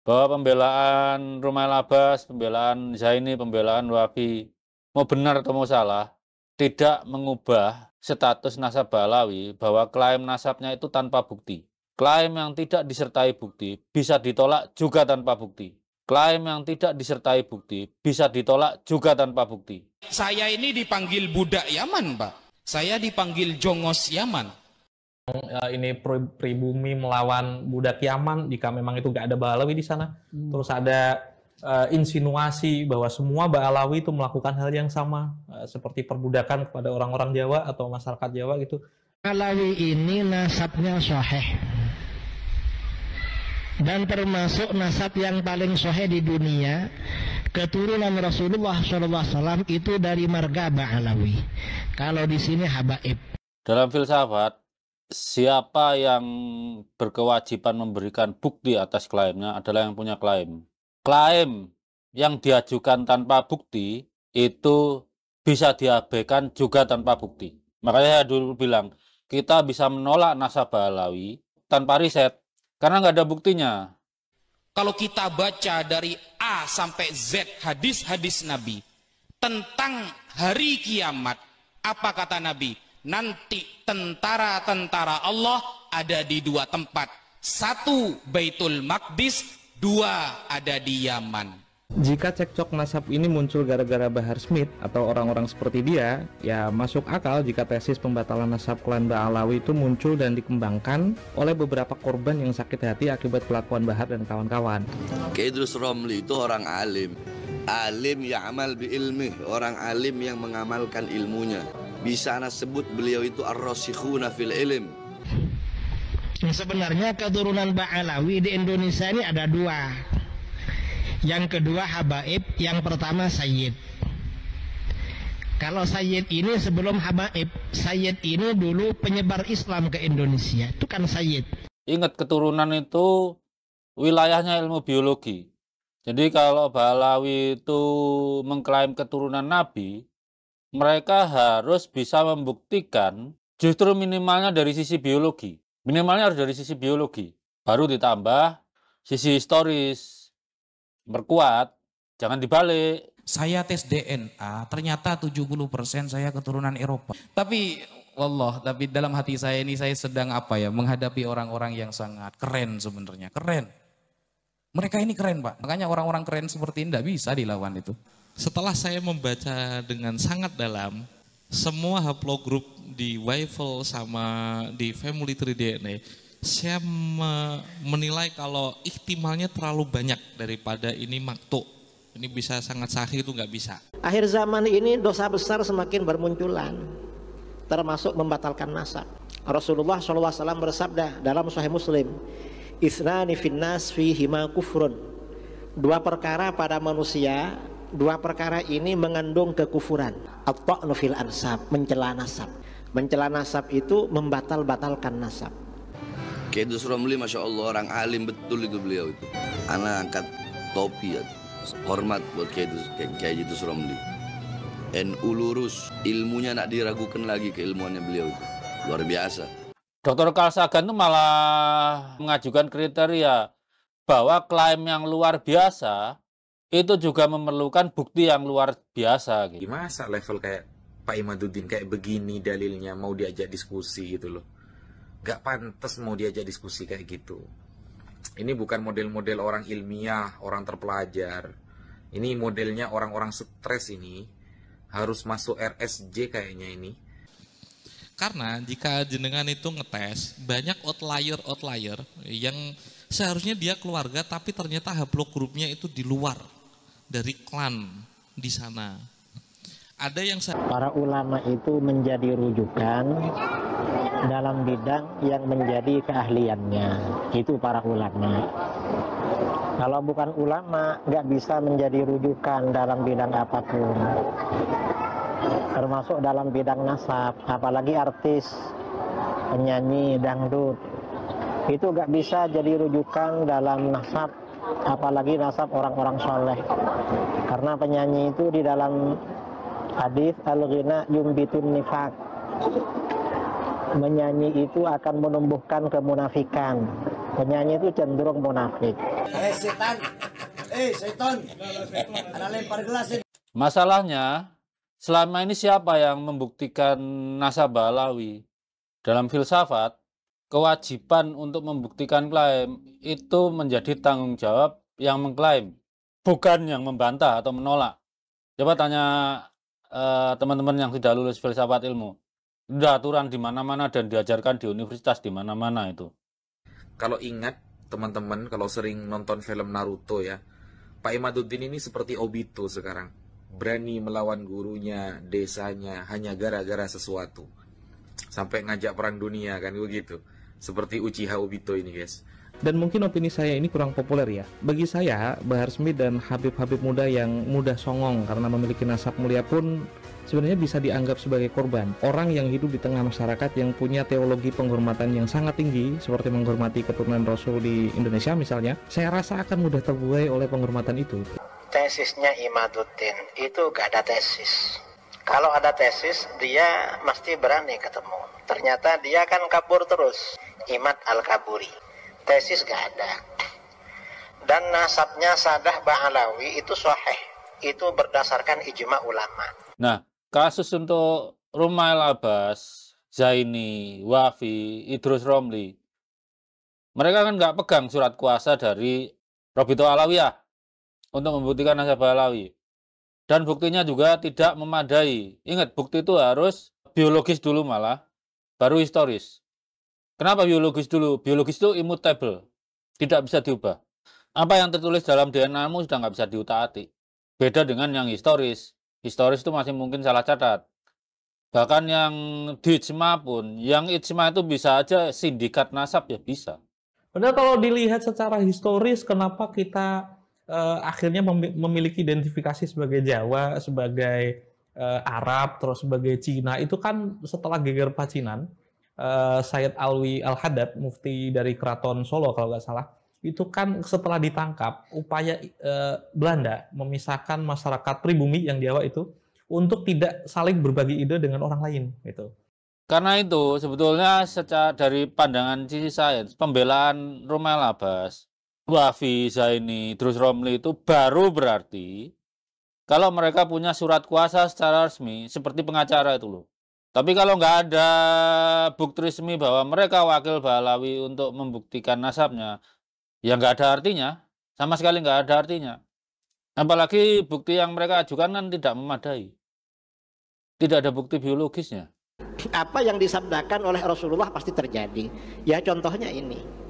bahwa pembelaan Rumail Abbas, pembelaan Zaini, pembelaan Wahabi, mau benar atau mau salah, tidak mengubah status nasab Ba'alawi bahwa klaim nasabnya itu tanpa bukti. Klaim yang tidak disertai bukti bisa ditolak juga tanpa bukti. Klaim yang tidak disertai bukti bisa ditolak juga tanpa bukti. Saya ini dipanggil budak Yaman, Pak. Saya dipanggil jongos Yaman. Ini pribumi melawan budak Yaman jika memang itu nggak ada Ba'alawi di sana. Terus ada insinuasi bahwa semua Ba'alawi itu melakukan hal yang sama, seperti perbudakan kepada orang-orang Jawa atau masyarakat Jawa gitu. Ba'alawi ini nasabnya sahih dan termasuk nasab yang paling sahih di dunia. Keturunan Rasulullah SAW itu dari marga Ba'alawi. Kalau di sini habaib. Dalam filsafat, siapa yang berkewajiban memberikan bukti atas klaimnya adalah yang punya klaim. Klaim yang diajukan tanpa bukti itu bisa diabaikan juga tanpa bukti. Makanya saya dulu bilang, kita bisa menolak nasab Ba'alawi tanpa riset, karena nggak ada buktinya. Kalau kita baca dari A sampai Z hadis-hadis Nabi tentang hari kiamat, apa kata Nabi? Nanti tentara-tentara Allah ada di dua tempat. Satu Baitul Maqdis, dua ada di Yaman. Jika cekcok nasab ini muncul gara-gara Bahar Smith atau orang-orang seperti dia, ya masuk akal jika tesis pembatalan nasab klan Ba'alawi itu muncul dan dikembangkan oleh beberapa korban yang sakit hati akibat kelakuan Bahar dan kawan-kawan. Idrus Romli itu orang alim. Alim ya'mal bi ilmih, orang alim yang mengamalkan ilmunya. Bisa anak sebut beliau itu ar-rasikhuna fil ilm. Sebenarnya keturunan Ba'alawi di Indonesia ini ada dua. Yang kedua habaib, yang pertama sayyid. Kalau sayyid ini sebelum habaib, sayyid ini dulu penyebar Islam ke Indonesia. Itu kan sayyid. Ingat, keturunan itu wilayahnya ilmu biologi. Jadi kalau Ba'alawi itu mengklaim keturunan Nabi, mereka harus bisa membuktikan justru minimalnya dari sisi biologi. Minimalnya harus dari sisi biologi. Baru ditambah sisi historis. Berkuat, jangan dibalik. Saya tes DNA, ternyata 70% saya keturunan Eropa. Tapi dalam hati saya ini saya sedang menghadapi orang-orang yang sangat keren sebenarnya. Keren. Mereka ini keren, Pak. Makanya orang-orang keren seperti ini tidak bisa dilawan itu. Setelah saya membaca dengan sangat dalam semua haplogroup di Weiffel sama di Family Tree DNA, saya menilai kalau ihtimalnya terlalu banyak daripada ini maktuk. Ini bisa sangat sahih, itu nggak bisa. Akhir zaman ini dosa besar semakin bermunculan, termasuk membatalkan nasab. Rasulullah SAW bersabda dalam Sahih Muslim, "Ithnani finnas fihima kufrun." Dua perkara pada manusia, dua perkara ini mengandung kekufuran. At-ta'nu fil ansab, mencela nasab. Mencela nasab itu membatalkan nasab. Idrus Romli, Masya Allah, orang alim betul itu beliau itu. Anak angkat topi ya. Hormat buat Idrus Romli. NU lurus, ilmunya nak diragukan lagi keilmuannya beliau itu. Luar biasa. Dr. Carl Sagan itu malah mengajukan kriteria bahwa klaim yang luar biasa itu juga memerlukan bukti yang luar biasa. Gitu. Masa level kayak Pak Imaduddin kayak begini dalilnya mau diajak diskusi gitu loh. Gak pantas mau diajak diskusi kayak gitu. Ini bukan model-model orang ilmiah, orang terpelajar. Ini modelnya orang-orang stres ini. Harus masuk RSJ kayaknya ini. Karena jika jenengan itu ngetes, banyak outlier yang seharusnya dia keluarga tapi ternyata haplogrupnya itu di luar dari klan di sana. Ada yang para ulama itu menjadi rujukan dalam bidang yang menjadi keahliannya. Itu para ulama. Kalau bukan ulama, nggak bisa menjadi rujukan dalam bidang apapun. Termasuk dalam bidang nasab, apalagi artis, penyanyi, dangdut. Itu nggak bisa jadi rujukan dalam nasab, apalagi nasab orang-orang soleh. Karena penyanyi itu di dalam hadis al-ghina yumbitun nifaq. Menyanyi itu akan menumbuhkan kemunafikan. Penyanyi itu cenderung munafik. Setan. Setan. Ana lempar gelas. Masalahnya, selama ini siapa yang membuktikan nasabah Alawi? Dalam filsafat, kewajiban untuk membuktikan klaim itu menjadi tanggung jawab yang mengklaim, bukan yang membantah atau menolak. Coba tanya teman-teman yang tidak lulus filsafat ilmu. Udah aturan di mana-mana dan diajarkan di universitas di mana-mana itu. Kalau ingat teman-teman, kalau sering nonton film Naruto ya, Pak Imaduddin ini seperti Obito sekarang. Berani melawan gurunya, desanya, hanya gara-gara sesuatu. Sampai ngajak perang dunia kan begitu. Seperti Uchiha Obito ini guys. Dan mungkin opini saya ini kurang populer ya. Bagi saya, Bahar Smith dan Habib-Habib muda yang mudah songong karena memiliki nasab mulia pun sebenarnya bisa dianggap sebagai korban. Orang yang hidup di tengah masyarakat yang punya teologi penghormatan yang sangat tinggi, seperti menghormati keturunan Rasul di Indonesia misalnya, saya rasa akan mudah terbuai oleh penghormatan itu. Tesisnya Imaduddin itu gak ada tesis. Kalau ada tesis, dia mesti berani ketemu. Ternyata dia kan kabur terus. Imad al-Kaburi. Tesis gak ada. Dan nasabnya Sadah Ba'alawi itu sahih. Itu berdasarkan ijma ulama. Nah, kasus untuk Rumail Abbas, Zaini, Wafi, Idrus Romli, mereka kan nggak pegang surat kuasa dari Robito Alawiyah untuk membuktikan nasabah Alawi. Dan buktinya juga tidak memadai. Ingat, bukti itu harus biologis dulu malah, baru historis. Kenapa biologis dulu? Biologis itu immutable, tidak bisa diubah. Apa yang tertulis dalam DNA-mu sudah nggak bisa diutak-atik. Beda dengan yang historis. Historis itu masih mungkin salah catat. Bahkan yang di ijma pun, yang ijma itu bisa aja sindikat nasab ya bisa. Padahal kalau dilihat secara historis, kenapa kita akhirnya memiliki identifikasi sebagai Jawa, sebagai Arab, terus sebagai Cina, itu kan setelah geger Pacinan, Sayyid Alwi Al-Haddad, mufti dari Keraton Solo kalau nggak salah, itu kan setelah ditangkap, upaya Belanda memisahkan masyarakat pribumi yang Jawa itu untuk tidak saling berbagi ide dengan orang lain. Gitu. Karena itu sebetulnya secara dari pandangan sisi sains, pembelaan Rumail Abbas, Wafi, Zaini, Idrus Romli itu baru berarti kalau mereka punya surat kuasa secara resmi seperti pengacara itu loh. Tapi kalau nggak ada bukti resmi bahwa mereka wakil Ba'alawi untuk membuktikan nasabnya, ya nggak ada artinya, sama sekali nggak ada artinya. Apalagi bukti yang mereka ajukan kan tidak memadai. Tidak ada bukti biologisnya. Apa yang disabdakan oleh Rasulullah pasti terjadi. Ya contohnya ini.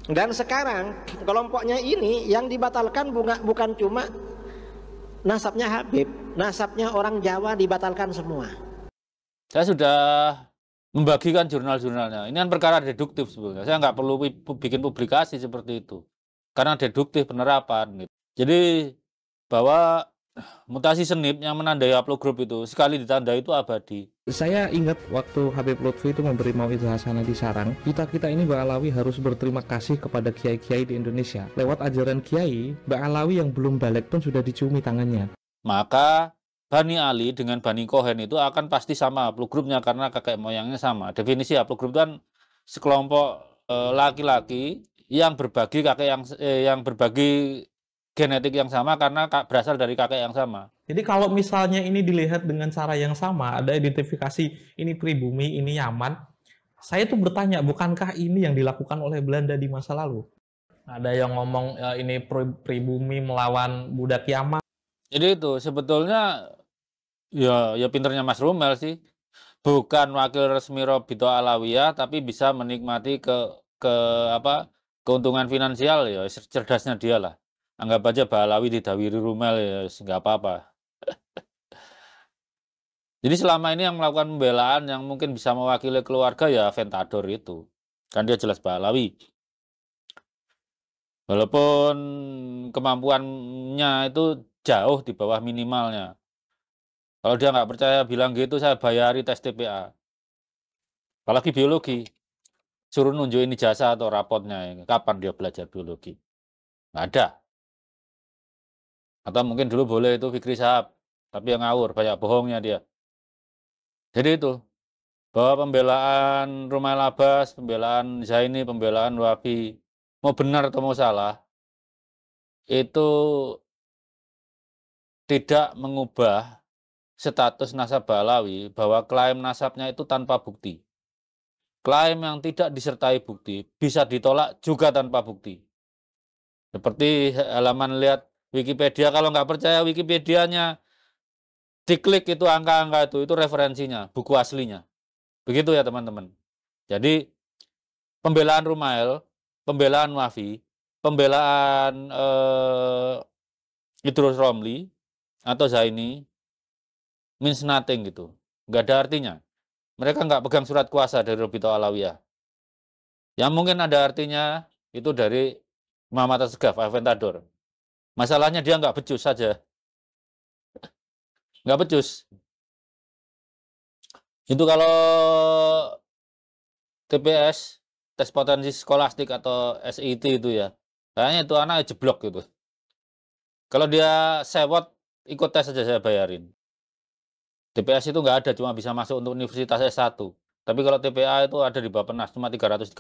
Dan sekarang kelompoknya ini yang dibatalkan bukan cuma nasabnya Habib, nasabnya orang Jawa dibatalkan semua. Saya sudah membagikan jurnal-jurnalnya. Ini kan perkara deduktif sebetulnya. Saya nggak perlu bikin publikasi seperti itu. Karena deduktif penerapan. Gitu. Jadi bahwa mutasi senip yang menandai haplogrup itu, sekali ditandai itu abadi. Saya ingat waktu Habib Lutfi itu memberi mau'izah hasanah di Sarang, kita ini Ba'alawi harus berterima kasih kepada kiai-kiai di Indonesia. Lewat ajaran kiai, Ba'alawi yang belum balik pun sudah diciumi tangannya. Maka Bani Ali dengan Bani Kohen itu akan pasti sama haplogrupnya karena kakek moyangnya sama. Definisi haplogrup itu kan sekelompok laki-laki yang berbagi yang berbagi genetik yang sama karena berasal dari kakek yang sama. Jadi kalau misalnya ini dilihat dengan cara yang sama, ada identifikasi ini pribumi, ini Yaman, saya tuh bertanya, bukankah ini yang dilakukan oleh Belanda di masa lalu? Ada yang ngomong ini pribumi melawan budak Yaman. Jadi itu sebetulnya ya pinternya Mas Rumel sih. Bukan wakil resmi Robito Alawiyah tapi bisa menikmati keuntungan finansial ya cerdasnya dia lah. Anggap aja Ba'alawi didawiri Rumel ya nggak apa-apa. Jadi selama ini yang melakukan pembelaan yang mungkin bisa mewakili keluarga ya Ventador itu. Kan dia jelas Ba'alawi. Walaupun kemampuannya itu jauh di bawah minimalnya. Kalau dia nggak percaya bilang gitu, saya bayari tes TPA. Apalagi biologi. Suruh nunjukin ijazah atau rapotnya. Kapan dia belajar biologi? Nggak ada. Atau mungkin dulu boleh itu Fikri Sahab. Tapi yang ngawur, banyak bohongnya dia. Jadi itu. Bahwa pembelaan Rumail Abbas, pembelaan Zaini, pembelaan Wafi. Mau benar atau mau salah, itu tidak mengubah status nasab Ba'alawi bahwa klaim nasabnya itu tanpa bukti. Klaim yang tidak disertai bukti bisa ditolak juga tanpa bukti. Seperti halaman lihat Wikipedia, kalau nggak percaya Wikipedianya, diklik itu angka-angka itu referensinya, buku aslinya. Begitu ya teman-teman. Jadi pembelaan Rumail, pembelaan Wafi, pembelaan Idrus Romli atau Zaini means nothing gitu. Nggak ada artinya. Mereka nggak pegang surat kuasa dari Robito Alawiyah. Yang mungkin ada artinya itu dari Muhammad Asgaf, Aventador. Masalahnya dia nggak becus saja. Nggak becus. Itu kalau TPS, tes potensi skolastik atau SIT itu ya. Kayaknya itu anak jeblok gitu. Kalau dia sewot, ikut tes saja saya bayarin. TPS itu nggak ada, cuma bisa masuk untuk universitas S1. Tapi kalau TPA itu ada di Bappenas, cuma 330.000.